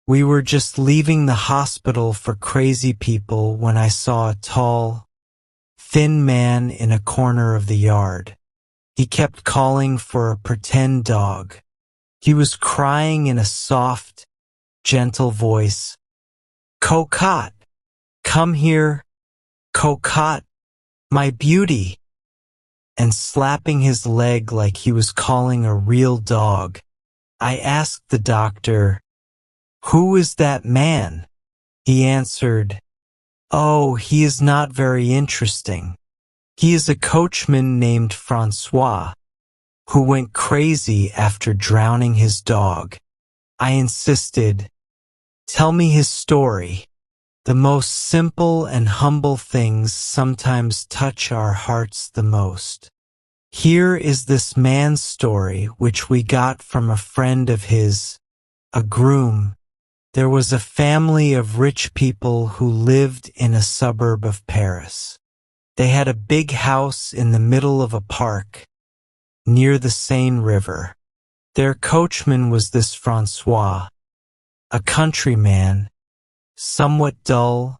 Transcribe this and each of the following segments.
We were just leaving the hospital for crazy people when I saw a tall, thin man in a corner of the yard. He kept calling for a pretend dog. He was crying in a soft, gentle voice, "Cocotte, come here, Cocotte, my beauty," and slapping his leg like he was calling a real dog. I asked the doctor, "Who is that man?" He answered, "Oh, he is not very interesting. He is a coachman named Francois, who went crazy after drowning his dog." I insisted, "Tell me his story." The most simple and humble things sometimes touch our hearts the most. Here is this man's story, which we got from a friend of his, a groom. There was a family of rich people who lived in a suburb of Paris. They had a big house in the middle of a park, near the Seine River. Their coachman was this Francois, a countryman, somewhat dull,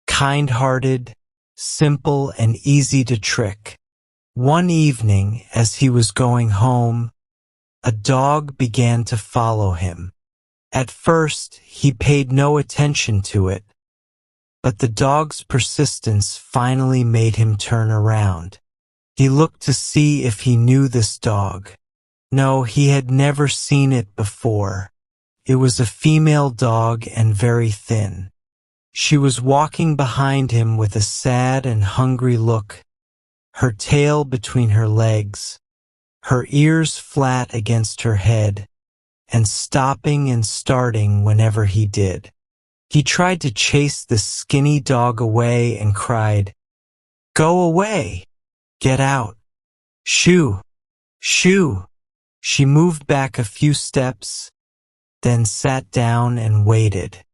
kind-hearted, simple and easy to trick. One evening, as he was going home, a dog began to follow him. At first, he paid no attention to it, but the dog's persistence finally made him turn around. He looked to see if he knew this dog. No, he had never seen it before. It was a female dog and very thin. She was walking behind him with a sad and hungry look, her tail between her legs, her ears flat against her head, and stopping and starting whenever he did. He tried to chase the skinny dog away and cried, "Go away! Get out! Shoo! Shoo!" She moved back a few steps, then sat down and waited.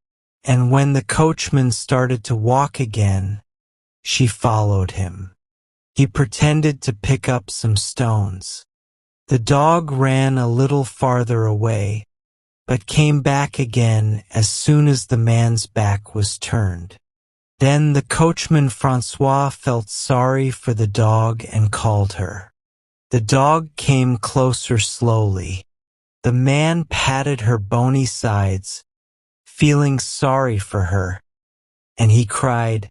And when the coachman started to walk again, she followed him. He pretended to pick up some stones. The dog ran a little farther away, but came back again as soon as the man's back was turned. Then the coachman Francois felt sorry for the dog and called her. The dog came closer slowly. The man patted her bony sides, feeling sorry for her, and he cried,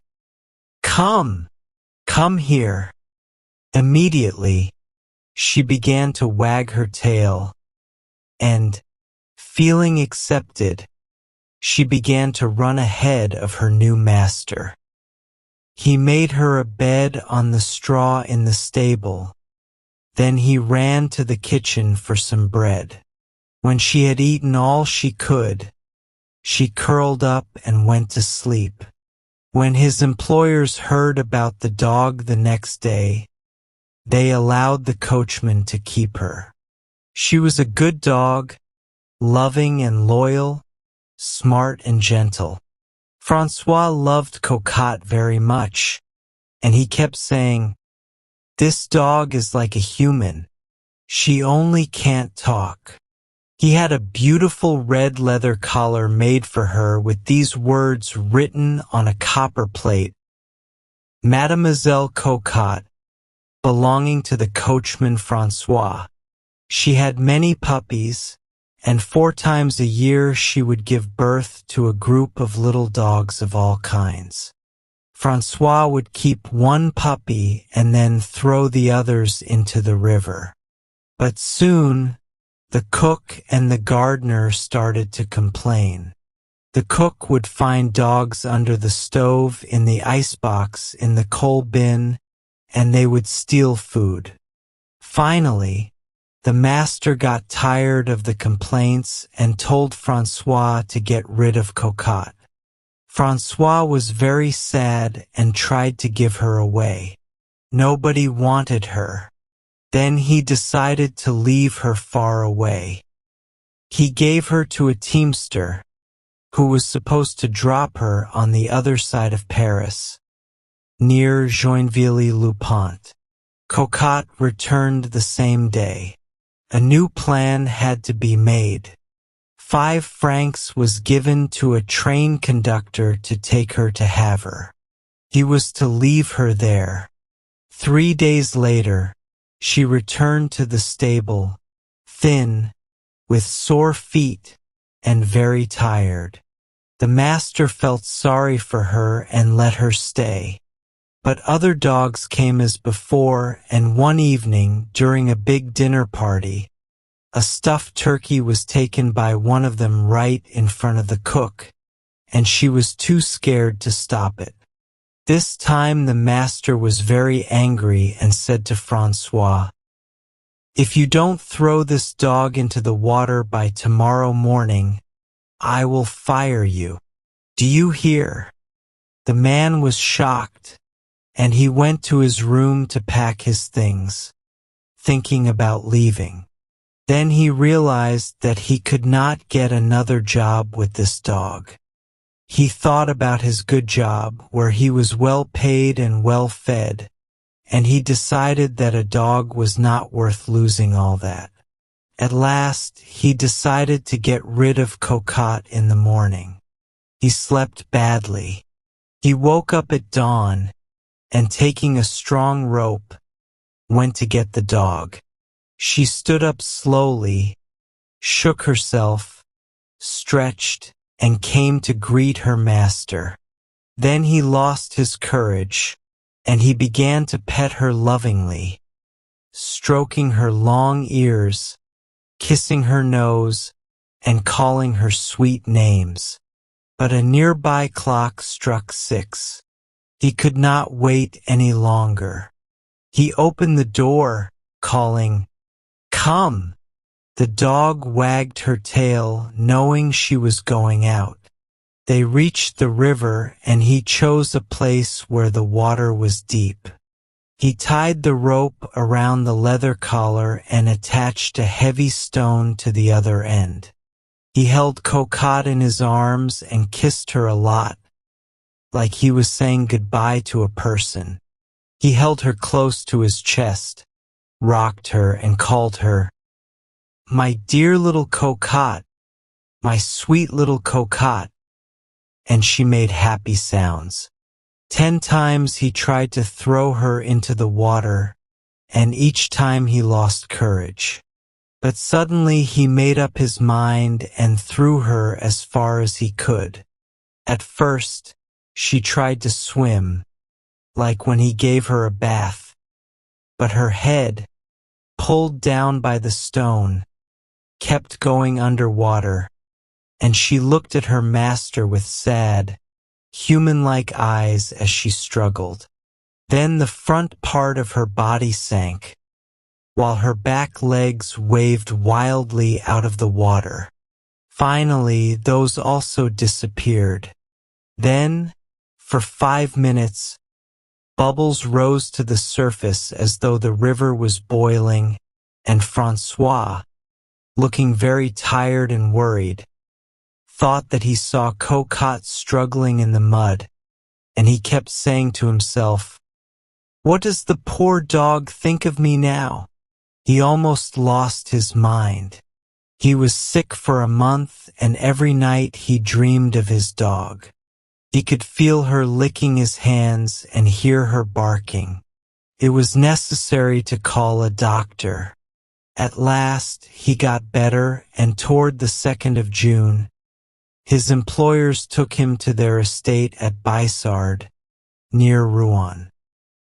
"Come, come here." Immediately, she began to wag her tail, and, feeling accepted, she began to run ahead of her new master. He made her a bed on the straw in the stable. Then he ran to the kitchen for some bread. When she had eaten all she could, she curled up and went to sleep. When his employers heard about the dog the next day, they allowed the coachman to keep her. She was a good dog, loving and loyal, smart and gentle. Francois loved Cocotte very much, and he kept saying, "This dog is like a human. She only can't talk." He had a beautiful red leather collar made for her with these words written on a copper plate, "Mademoiselle Cocotte, belonging to the coachman Francois." She had many puppies, and 4 times a year she would give birth to a group of little dogs of all kinds. Francois would keep one puppy and then throw the others into the river. But soon, the cook and the gardener started to complain. The cook would find dogs under the stove, in the icebox, in the coal bin, and they would steal food. Finally, the master got tired of the complaints and told Francois to get rid of Cocotte. Francois was very sad and tried to give her away. Nobody wanted her. Then he decided to leave her far away. He gave her to a teamster, who was supposed to drop her on the other side of Paris, near Joinville-le-Pont. Cocotte returned the same day. A new plan had to be made. 5 francs was given to a train conductor to take her to Havre. He was to leave her there. 3 days later, she returned to the stable, thin, with sore feet, and very tired. The master felt sorry for her and let her stay. But other dogs came as before, and one evening, during a big dinner party, a stuffed turkey was taken by one of them right in front of the cook, and she was too scared to stop it. This time the master was very angry and said to Francois, "If you don't throw this dog into the water by tomorrow morning, I will fire you. Do you hear?" The man was shocked, and he went to his room to pack his things, thinking about leaving. Then he realized that he could not get another job with this dog. He thought about his good job, where he was well paid and well fed, and he decided that a dog was not worth losing all that. At last, he decided to get rid of Cocotte in the morning. He slept badly. He woke up at dawn, and taking a strong rope, went to get the dog. She stood up slowly, shook herself, stretched, and came to greet her master. Then he lost his courage, and he began to pet her lovingly, stroking her long ears, kissing her nose, and calling her sweet names. But a nearby clock struck 6. He could not wait any longer. He opened the door, calling, "Come!" The dog wagged her tail, knowing she was going out. They reached the river, and he chose a place where the water was deep. He tied the rope around the leather collar and attached a heavy stone to the other end. He held Cocotte in his arms and kissed her a lot, like he was saying goodbye to a person. He held her close to his chest, rocked her, and called her, "My dear little Cocotte, my sweet little Cocotte," and she made happy sounds. 10 times he tried to throw her into the water, and each time he lost courage. But suddenly he made up his mind and threw her as far as he could. At first, she tried to swim, like when he gave her a bath, but her head, pulled down by the stone, kept going underwater, and she looked at her master with sad, human-like eyes as she struggled. Then the front part of her body sank, while her back legs waved wildly out of the water. Finally, those also disappeared. Then, for 5 minutes, bubbles rose to the surface as though the river was boiling, and Francois, looking very tired and worried, thought that he saw Cocotte struggling in the mud, and he kept saying to himself, "What does the poor dog think of me now?" He almost lost his mind. He was sick for a month, and every night he dreamed of his dog. He could feel her licking his hands and hear her barking. It was necessary to call a doctor. At last he got better, and toward the 2nd of June, his employers took him to their estate at Bissard, near Rouen.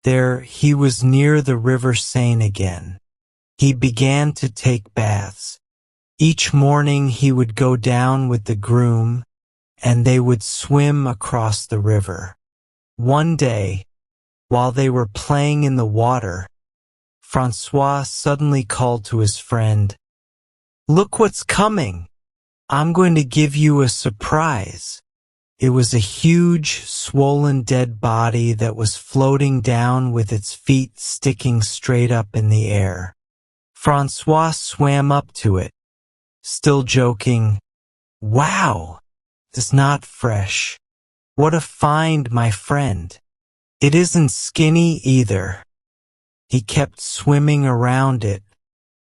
There he was near the river Seine again. He began to take baths. Each morning he would go down with the groom, and they would swim across the river. One day, while they were playing in the water, Francois suddenly called to his friend, "Look what's coming! I'm going to give you a surprise." It was a huge, swollen dead body that was floating down with its feet sticking straight up in the air. Francois swam up to it, still joking, "Wow, it's not fresh. What a find, my friend. It isn't skinny either." He kept swimming around it,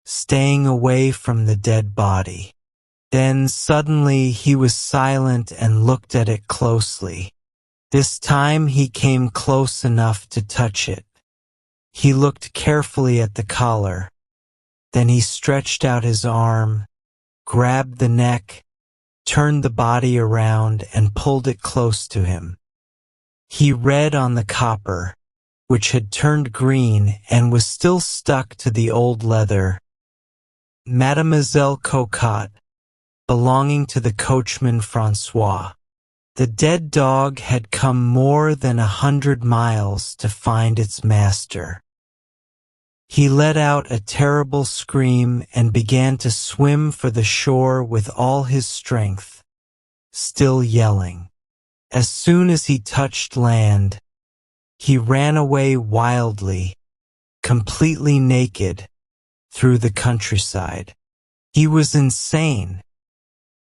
staying away from the dead body. Then suddenly he was silent and looked at it closely. This time he came close enough to touch it. He looked carefully at the collar. Then he stretched out his arm, grabbed the neck, turned the body around and pulled it close to him. He read on the copper, which had turned green and was still stuck to the old leather, Mademoiselle Cocotte, belonging to the coachman Francois. The dead dog had come more than 100 miles to find its master. He let out a terrible scream and began to swim for the shore with all his strength, still yelling. As soon as he touched land, he ran away wildly, completely naked, through the countryside. He was insane.